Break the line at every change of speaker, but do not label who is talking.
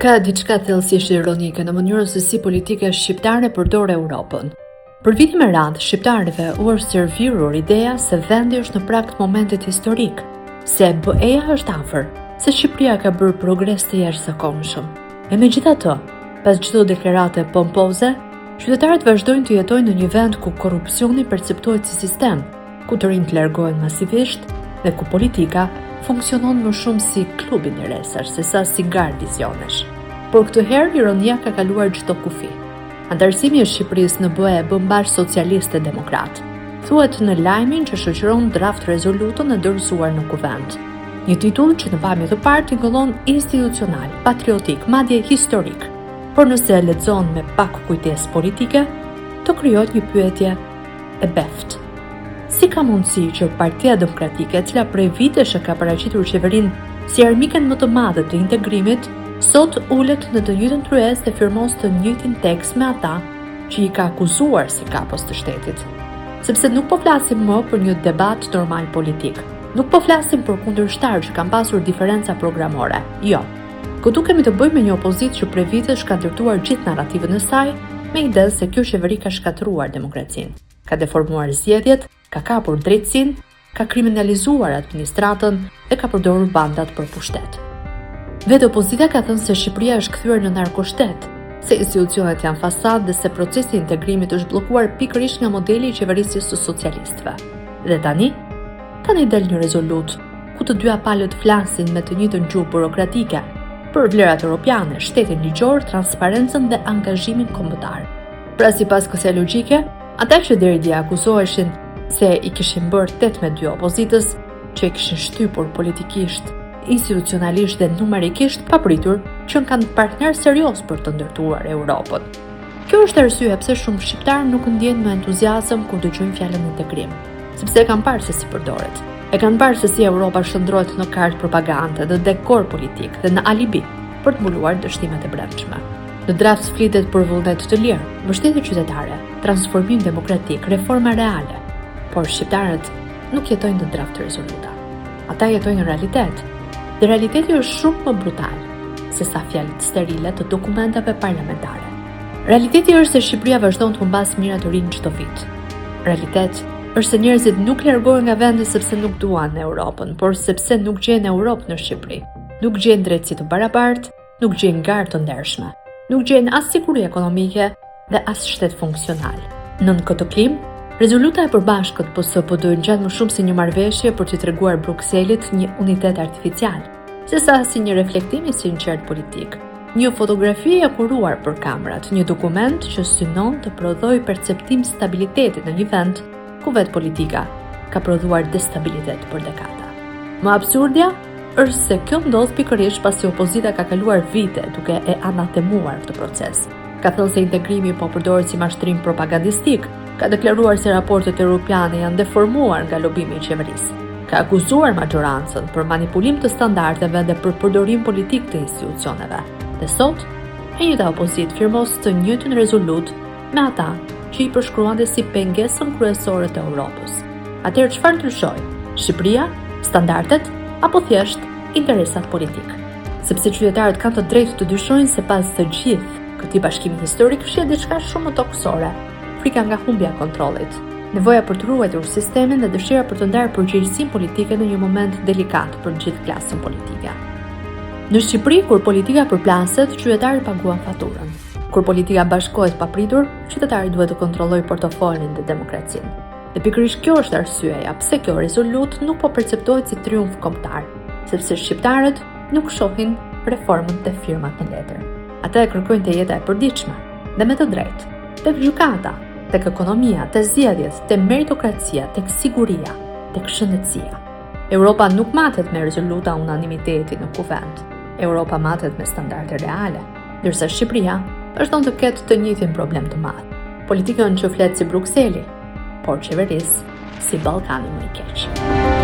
Ka diçka thellësisht ironike në mënyrën se si politika shqiptare përdor Europën. Për vite me radhë, shqiptarëve u është serviruar ideja se vendi është në prag të momentit historik, se BE-ja është afër, se Shqipëria ka bërë progres të jashtëzakonshëm. E megjithatë, pas çdo deklarate pompoze, qytetarët vazhdojnë të jetojnë në një vend ku korrupsioni perceptohet si sistem, ku të rinjt largohen masivisht dhe ku politika funksionon më shumë si klubi interesash sesa si gardizionesh. Por këtë herë ironia ka kaluar çdo kufi. Antarësimi i Shqipërisë në BE bën bash socialist e demokrat. Thuhet në lajmin që shoqëron draft rezolutën e dorëzuar në kuvend. Një titull që në pamje të parë tingëllon institucional, patriotik, madje historik. Por nëse e lexon me pak kujtesë politike, të krijohet një pyetje e beft. Si ka mundësi që Partia Demokratike, e cila prej vitesh ka paraqitur qeverinë si armiken më të madhe të integrimit, sot ulet në të njëjtën tryezë dhe firmos të njëjtin tekst me ata që i ka akuzuar si kapos të shtetit. Sepse nuk po flasim më për një debat normal politik. Nuk po flasim për kundërshtar që kanë pasur diferenca programore. Jo. Këtu kemi të bëjmë me një opozitë që prej vitesh ka ndërtuar gjithë narrativën e saj me idenë se kjo qeveri ka shkatëruar demokracinë, ka deformuar zgjedhjet, ka kapur drejtësinë, ka kriminalizuar administratën dhe ka përdorur bandat për pushtet. Vetë opozita ka thënë se Shqipëria është kthyer në narkoshtet, se institucionet janë fasad dhe se procesi i integrimit është bllokuar pikërisht nga modeli i qeverisjes së socialistëve. Dhe tani del një rezolut ku të dyja palët flasin me të njëjtën gjuhë burokratike për vlerat europiane, shtetin ligjor, transparencën dhe angazhimin kombëtar. Pra sipas kësaj logjike, ata që deri dje akuzoheshin se i kishin bërë 8-2 opozitës, që i kishin shtypur politikisht, institucionalisht dhe numerikisht, papritur që kanë partner serioz për të ndërtuar Europën. Kjo është arsye pse shumë shqiptarë nuk ndjejnë me entuziazëm kur dëgjojnë fjalën integrim, sepse e kanë parë se si përdoret. E kanë parë se si Europa shndrohet në kartë propagande dhe dekor politik dhe në alibi për të mbuluar dështimet e brendshme. Në draft flitet për vullnet të lirë, mbështetje qytetare, transformim demokratik, reforma reale. Por shqiptarët nuk jetojnë në draft rezoluta. Ata jetojnë në realitet. Dhe realiteti është shumë më brutal se sa fjalët sterile të dokumentave parlamentare. Realiteti është se Shqipëria vazhdon të humbas mira të rinj çdo vit. Realitet është se njerëzit nuk largohen nga vendi sepse nuk duan Europën, por sepse nuk gjejnë Europë në Shqipëri. Nuk gjejnë drejtësi të barabartë, nuk gjejnë garë të ndershme, nuk gjejnë as siguri ekonomike dhe as shtet funksional. Nën këtë klim, rezoluta e përbashkët po do ngjan më shumë si një marrëveshje për t'i treguar Brukselit një unitet artificial, sesa si një reflektim i sinqert politik, një fotografi e kuruar për kamerat, një dokument që synon të prodhojë perceptim stabiliteti në një vend ku vetë politika ka prodhuar destabilitet për dekada. Më absurdja është se kjo ndodh pikërisht pasi opozita ka kaluar vite duke e anatemuar këtë proces. Ka thënë se integrimi po përdoret si mashtrim propagandistik, ka deklaruar se raportet europiane janë deformuar nga lobimi i qeverisë. Ka akuzuar majorancën për manipulim të standardeve dhe për përdorim politik të institucioneve. Dhe sot, e njëjta opozitë firmos të njëjtën rezolut me ata që i përshkruante si pengesën kryesore të Europës. Atëherë çfarë ndryshoi? Shqipëria, standardet apo thjesht interesat politik? Sepse qytetarët kanë të drejtë të dyshojnë se pas të gjithë këtij bashkimi historik fshihet diçka shumë më toksore. Frika nga humbja e kontrollit, nevoja për të ruajtur sistemin dhe dëshira për të ndarë përgjegjësinë politike në një moment delikat për gjithë klasën politike. Në Shqipëri, kur politika përplaset, qytetarët paguan faturën. Kur politika bashkohet papritur, qytetari duhet të kontrollojë portofolin dhe demokracinë. Dhe pikërisht kjo është arsyeja pse kjo rezolut nuk po perceptohet si triumf kombëtar, sepse shqiptarët nuk shohin reformën te firmat në letër. Ata e kërkojnë te jeta e përditshme dhe me të drejtë, tek gjykata, tek ekonomia, tek zgjedhjet, tek meritokracia, tek siguria, tek shëndetësia. Europa nuk matet me rezoluta unanimiteti në kuvend. Europa matet me standarde reale, ndërsa Shqipëria vazhdon të ketë të njëjtin problem të madh. Politikën që flet si Brukseli, por qeverisë si Ballkani më i keq.